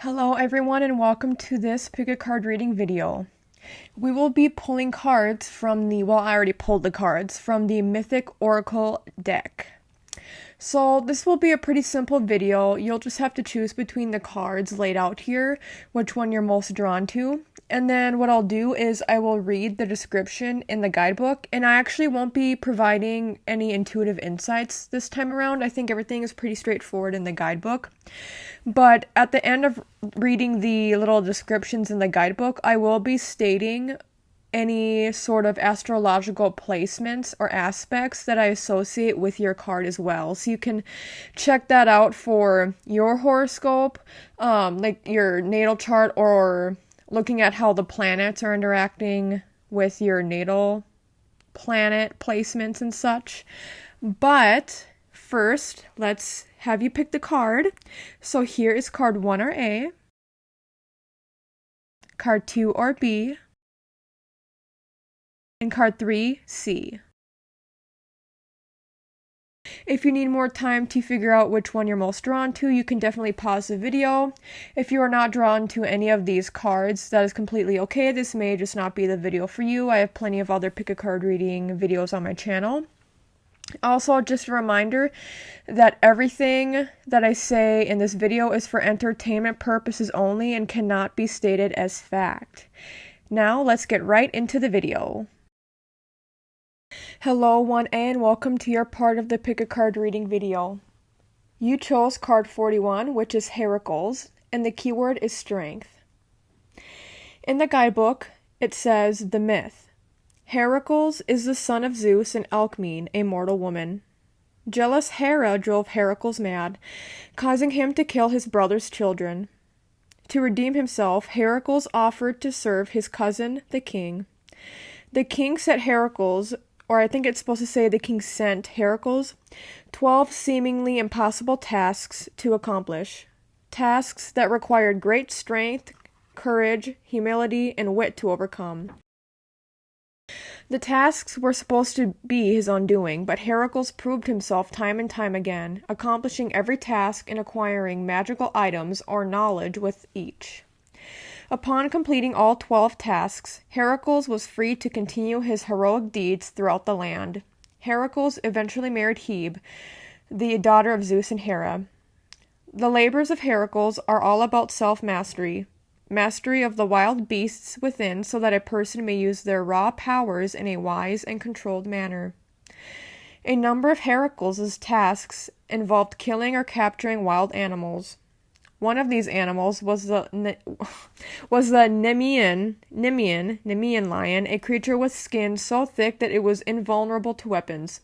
Hello everyone and welcome to this pick a card reading video. We will be pulling cards from I already pulled the cards from the Mythic Oracle deck. So this will be a pretty simple video. You'll just have to choose between the cards laid out here, which one you're most drawn to. And then what I'll do is I will read the description in the guidebook, and I actually won't be providing any intuitive insights this time around. I think everything is pretty straightforward in the guidebook. But at the end of reading the little descriptions in the guidebook, I will be stating any sort of astrological placements or aspects that I associate with your card as well. So you can check that out for your horoscope, like your natal chart, or looking at how the planets are interacting with your natal planet placements and such. But first, let's have you pick the card. So here is card 1 or A, card 2 or B, and card 3, C. If you need more time to figure out which one you're most drawn to, you can definitely pause the video. If you are not drawn to any of these cards, that is completely okay. This may just not be the video for you. I have plenty of other pick a card reading videos on my channel. Also, just a reminder that everything that I say in this video is for entertainment purposes only and cannot be stated as fact. Now, let's get right into the video. Hello 1A and welcome to your part of the pick a card reading video. You chose card 41, which is Heracles, and the keyword is strength. In the guidebook, it says the myth. Heracles is the son of Zeus and Alcmene, a mortal woman. Jealous Hera drove Heracles mad, causing him to kill his brother's children. To redeem himself, Heracles offered to serve his cousin, the king. The king set Heracles, or I think it's supposed to say the king sent Heracles, 12 seemingly impossible tasks to accomplish. Tasks that required great strength, courage, humility, and wit to overcome. The tasks were supposed to be his undoing, but Heracles proved himself time and time again, accomplishing every task and acquiring magical items or knowledge with each. Upon completing all 12 tasks, Heracles was free to continue his heroic deeds throughout the land. Heracles eventually married Hebe, the daughter of Zeus and Hera. The labors of Heracles are all about self-mastery, mastery of the wild beasts within so that a person may use their raw powers in a wise and controlled manner. A number of Heracles' tasks involved killing or capturing wild animals. One of these animals was the Nemean lion, a creature with skin so thick that it was invulnerable to weapons.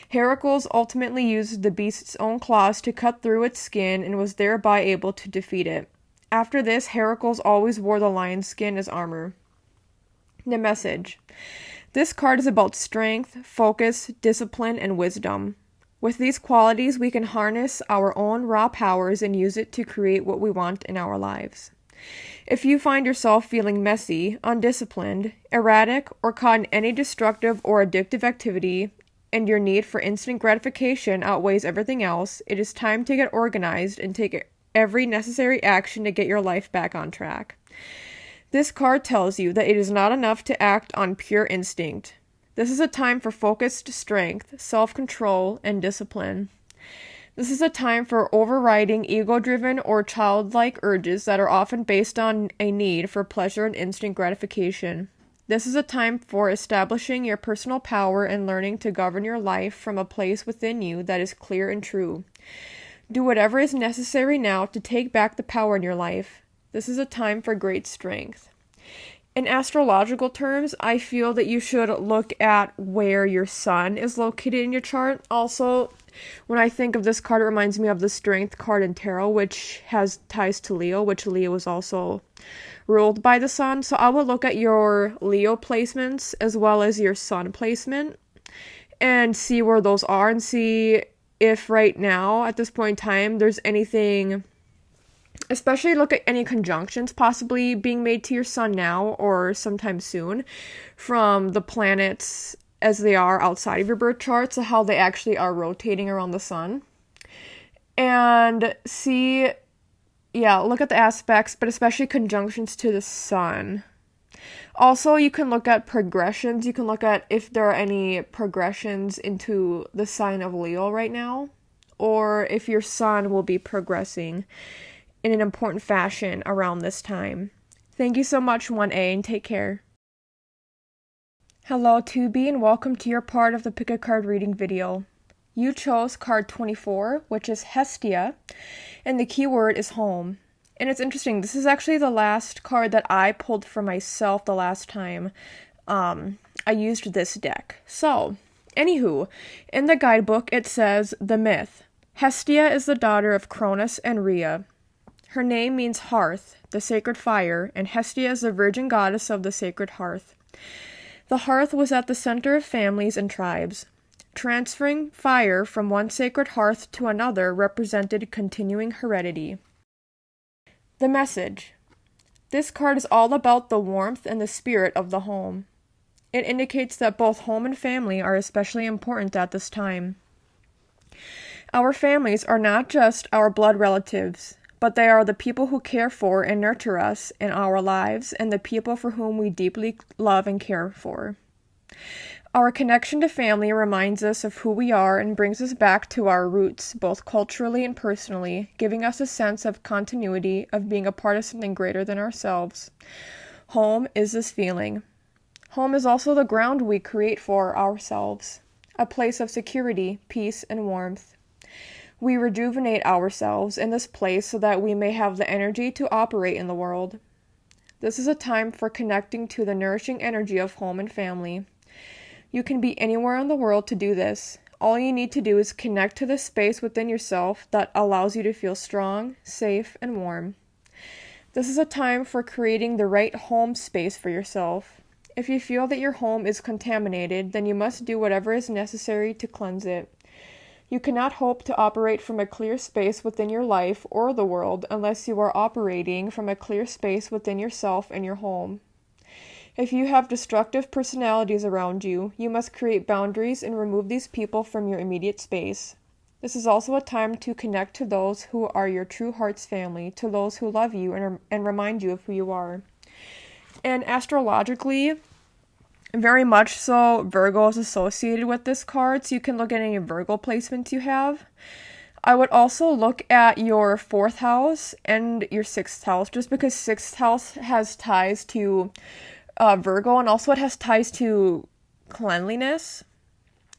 Heracles ultimately used the beast's own claws to cut through its skin and was thereby able to defeat it. After this, Heracles always wore the lion's skin as armor. The message. This card is about strength, focus, discipline, and wisdom. With these qualities, we can harness our own raw powers and use it to create what we want in our lives. If you find yourself feeling messy, undisciplined, erratic, or caught in any destructive or addictive activity, and your need for instant gratification outweighs everything else, it is time to get organized and take every necessary action to get your life back on track. This card tells you that it is not enough to act on pure instinct. This is a time for focused strength, self-control, and discipline. This is a time for overriding ego-driven or childlike urges that are often based on a need for pleasure and instant gratification. This is a time for establishing your personal power and learning to govern your life from a place within you that is clear and true. Do whatever is necessary now to take back the power in your life. This is a time for great strength. In astrological terms, I feel that you should look at where your sun is located in your chart. Also, when I think of this card, it reminds me of the Strength card in tarot, which has ties to Leo, which Leo is also ruled by the sun. So I will look at your Leo placements as well as your sun placement and see where those are and see if right now, at this point in time, there's anything. Especially look at any conjunctions possibly being made to your sun now or sometime soon from the planets as they are outside of your birth chart, so how they actually are rotating around the sun. And see yeah, look at the aspects, but especially conjunctions to the sun. Also, you can look at progressions. You can look at if there are any progressions into the sign of Leo right now, or if your sun will be progressing in an important fashion around this time. Thank you so much, 1A, and take care. Hello, 2B, and welcome to your part of the Pick a Card reading video. You chose card 24, which is Hestia, and the keyword is home. And it's interesting, this is actually the last card that I pulled for myself the last time I used this deck. So, anywho, in the guidebook it says, the myth. Hestia is the daughter of Cronus and Rhea. Her name means hearth, the sacred fire, and Hestia is the virgin goddess of the sacred hearth. The hearth was at the center of families and tribes. Transferring fire from one sacred hearth to another represented continuing heredity. The message. This card is all about the warmth and the spirit of the home. It indicates that both home and family are especially important at this time. Our families are not just our blood relatives, but they are the people who care for and nurture us in our lives and the people for whom we deeply love and care for. Our connection to family reminds us of who we are and brings us back to our roots, both culturally and personally, giving us a sense of continuity, of being a part of something greater than ourselves. Home is this feeling. Home is also the ground we create for ourselves, a place of security, peace, and warmth. We rejuvenate ourselves in this place so that we may have the energy to operate in the world. This is a time for connecting to the nourishing energy of home and family. You can be anywhere in the world to do this. All you need to do is connect to the space within yourself that allows you to feel strong, safe, and warm. This is a time for creating the right home space for yourself. If you feel that your home is contaminated, then you must do whatever is necessary to cleanse it. You cannot hope to operate from a clear space within your life or the world unless you are operating from a clear space within yourself and your home. If you have destructive personalities around you, you must create boundaries and remove these people from your immediate space. This is also a time to connect to those who are your true heart's family, to those who love you and remind you of who you are. And astrologically, very much so, Virgo is associated with this card, so you can look at any Virgo placements you have. I would also look at your 4th house and your 6th house, just because 6th house has ties to Virgo, and also it has ties to cleanliness.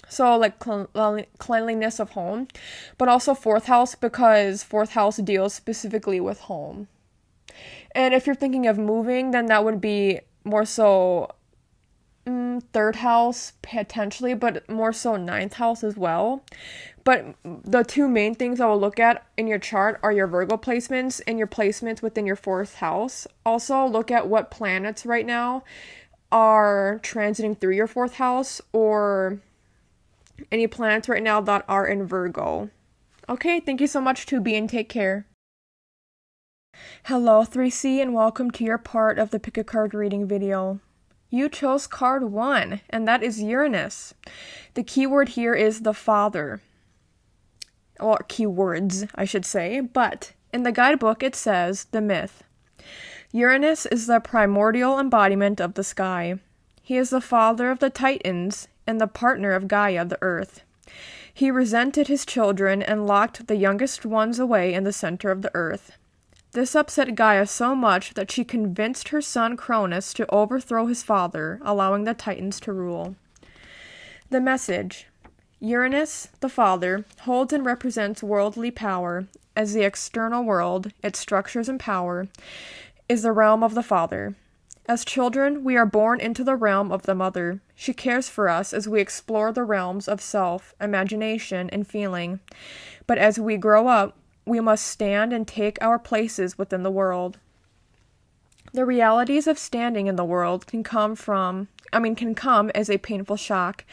So, like, cleanliness of home. But also 4th house, because 4th house deals specifically with home. And if you're thinking of moving, then that would be more so 3rd house, potentially, but more so 9th house as well. But the two main things I will look at in your chart are your Virgo placements and your placements within your 4th house. Also, look at what planets right now are transiting through your 4th house, or any planets right now that are in Virgo. Okay, thank you so much, 2B, and take care. Hello, 3C, and welcome to your part of the Pick a Card reading video. You chose card 1, and that is Uranus. The keyword here is the father. Or keywords, I should say, but in the guidebook it says the myth. Uranus is the primordial embodiment of the sky. He is the father of the Titans and the partner of Gaia, the earth. He resented his children and locked the youngest ones away in the center of the earth. This upset Gaia so much that she convinced her son Cronus to overthrow his father, allowing the Titans to rule. The message. Uranus, the father, holds and represents worldly power, as the external world, its structures and power, is the realm of the father. As children, we are born into the realm of the mother. She cares for us as we explore the realms of self, imagination, and feeling. But as we grow up, we must stand and take our places within the world. The realities of standing in the world can come as a painful shock.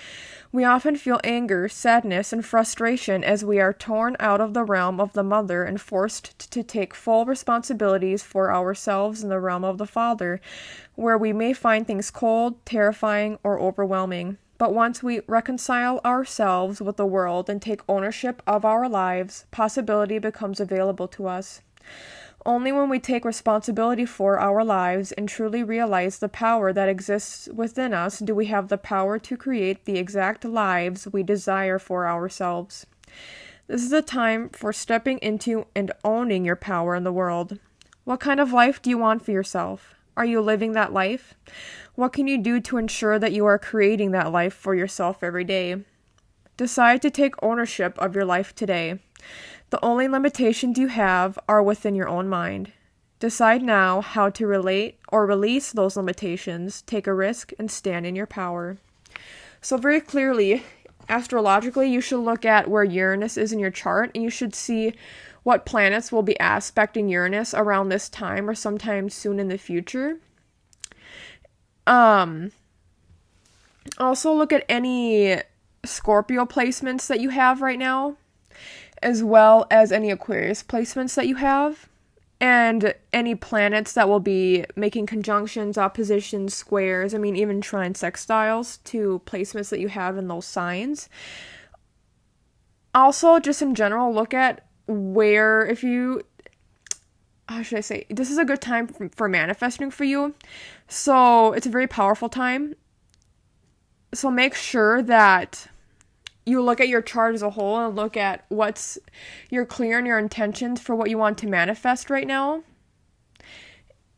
We often feel anger, sadness, and frustration as we are torn out of the realm of the mother and forced to take full responsibilities for ourselves in the realm of the father, where we may find things cold, terrifying, or overwhelming. But once we reconcile ourselves with the world and take ownership of our lives, possibility becomes available to us. Only when we take responsibility for our lives and truly realize the power that exists within us do we have the power to create the exact lives we desire for ourselves. This is a time for stepping into and owning your power in the world. What kind of life do you want for yourself? Are you living that life? What can you do to ensure that you are creating that life for yourself every day? Decide to take ownership of your life today. The only limitations you have are within your own mind. Decide now how to relate or release those limitations, take a risk, and stand in your power. So very clearly, astrologically, you should look at where Uranus is in your chart, and you should see what planets will be aspecting Uranus around this time or sometime soon in the future. Also look at any Scorpio placements that you have right now, as well as any Aquarius placements that you have, and any planets that will be making conjunctions, oppositions, squares, even trine sextiles to placements that you have in those signs. Also, just in general, look at where, this is a good time for manifesting for you. So it's a very powerful time. So make sure that you look at your chart as a whole and look at you're clear in your intentions for what you want to manifest right now.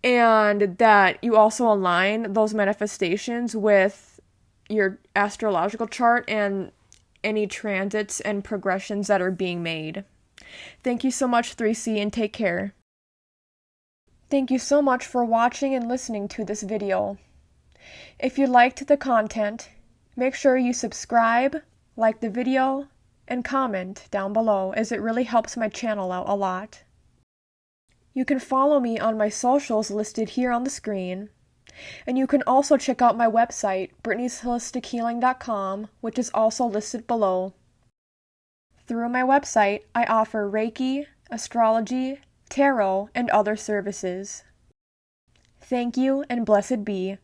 And that you also align those manifestations with your astrological chart and any transits and progressions that are being made. Thank you so much, 3C, and take care. Thank you so much for watching and listening to this video. If you liked the content, make sure you subscribe, like the video, and comment down below, as it really helps my channel out a lot. You can follow me on my socials listed here on the screen, and you can also check out my website, brittneysholistichealing.com, which is also listed below. Through my website, I offer Reiki, astrology, tarot, and other services. Thank you, and blessed be.